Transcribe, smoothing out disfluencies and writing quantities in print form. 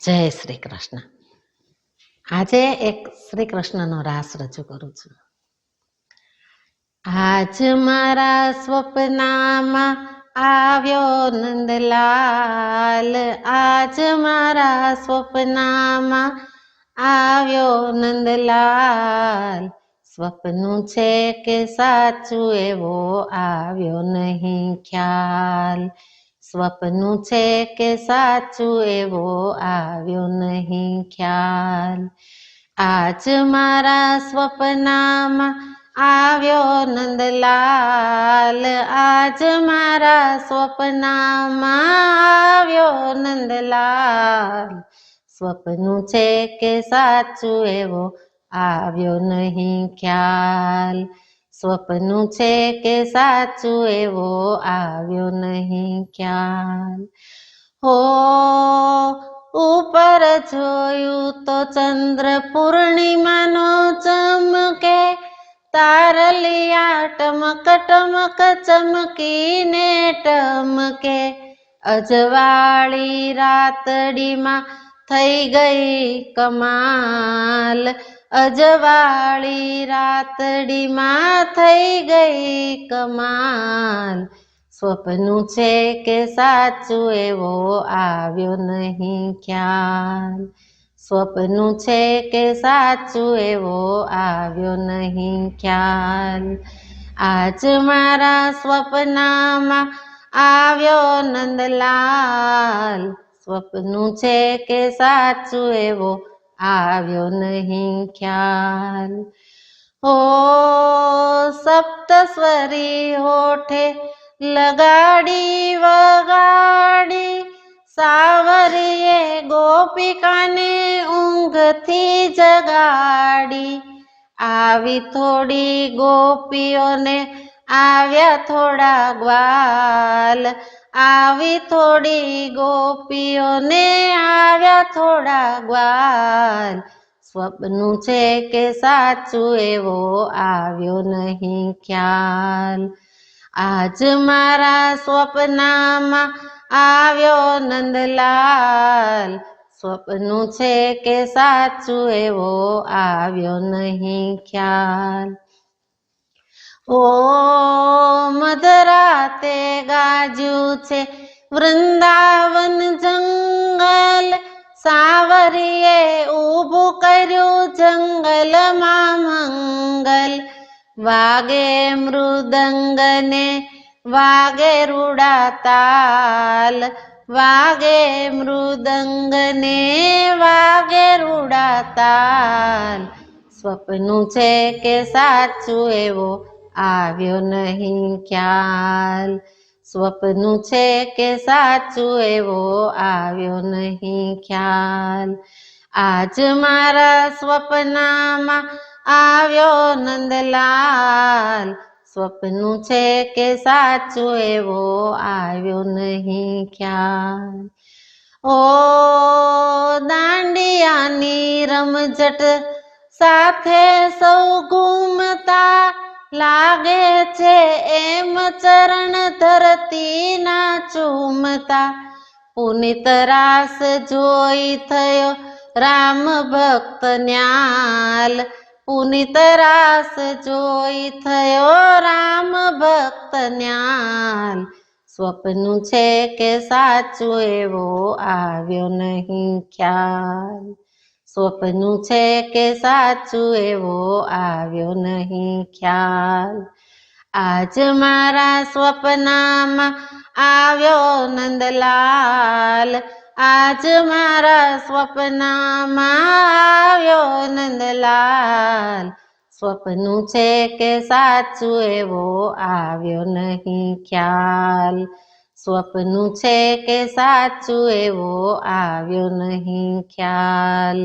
જય શ્રી કૃષ્ણ. આજે એક શ્રી કૃષ્ણનો રાસ રજૂ કરું છું. આજ મારા સ્વપ્નમાં આવ્યો નંદલાલ, આજ મારા સ્વપ્નમાં આવ્યો નંદલાલ. સ્વપ્નું છે કે સાચું એવો આવ્યો નહીં ખ્યાલ. સ્વપ્નું છે કે સાચું એવો આવ્યો નહીં ખ્યાલ. આજ મારા સ્વપ્નમાં આવ્યો નંદલાલ, આજ મારા સ્વપ્નમાં આવ્યો નંદલાલ. સ્વપ્નું છે કે સાચું એવો આવ્યો નહીં ખ્યાલ. સ્વપ્નું છે કે સાચું એવો આવ્યો નહીં ખ્યાલ. હો ઉપર જોયું તો ચંદ્ર પૂર્ણિમાનો ચમકે, તારલિયા ટમક ટમક ચમકીને ટમકે. અજવાળી રાતડીમાં થઈ ગઈ કમાલ, અજવાળી રાતડીમાં થઈ ગઈ કમાલ. સ્વપ્નું છે કે સાચું એવો આવ્યો નહીં ખ્યાલ. સ્વપ્નું છે કે સાચું એવો આવ્યો નહીં ખ્યાલ. આજ મારા સ્વપ્નમાં આવ્યો નંદલાલ. સ્વપ્નું છે કે સાચું એવો આવ્યો નહીં ખ્યાલ. ઓ સપ્તસ્વરી હોઠે લગાડી વગાડી, સાવરીએ ગોપિકાને ઊંઘથી જગાડી. આવી થોડી ગોપીઓને આવ્યા થોડા ગ્વાલ, આવી થોડી ગોપીઓને આવ્યા થોડા ગ્વાલ. સ્વપ્નું છે કે સાચું એવો આવ્યો નહીં ખ્યાલ. આજ મારા સ્વપ્નમાં આવ્યો નંદલાલ. સ્વપ્નું છે કે સાચું એવો આવ્યો નહીં ખ્યાલ. ઓ મધરાતે ગાજ્યું છે વૃંદાવન જંગલ, સાવરીએ ઊભું કર્યું જંગલમાં મંગલ. વાગે મૃદંગને વાગે રૂડા તાલ, વાગે મૃદંગને વાગે રૂડા તાલ. સ્વપ્નું છે કે સાચું એવો આવ્યો નહીં ખ્યાલ. સ્વપ્નું છે કે સાચું એવો આવ્યો નહીં ખ્યાલ. આજ મારા સ્વપ્નમાં આવ્યો નંદલાલ. સ્વપ્નું છે કે સાચું એવો આવ્યો નહીં ખ્યાલ. ઓ દાંડિયાની રમઝટ સાથે સૌ ઘૂમતા, લાગે છે એમ ચરણ ધરતીના ચૂમતા. પુનિત રાસ જોઈ થયો રામ ભક્ત ન્યાલ, પુનિત રાસ જોઈ થયો રામ ભક્ત ન્યાલ. સ્વપ્નું છે કે સાચું એવો આવ્યો નહીં ખ્યાલ. સ્વપ્નું છે કે સાચું એવો આવ્યો નહીં ખ્યાલ. આજ મારા સ્વપ્નમાં આવ્યો નંદલાલ, આજ મારા સ્વપ્નમાં આવ્યો નંદલાલ. સ્વપ્નું છે કે સાચું એવો આવ્યો નહીં ખ્યાલ. સ્વપ્નું છે કે સાચું એવો આવ્યો નહીં ખ્યાલ.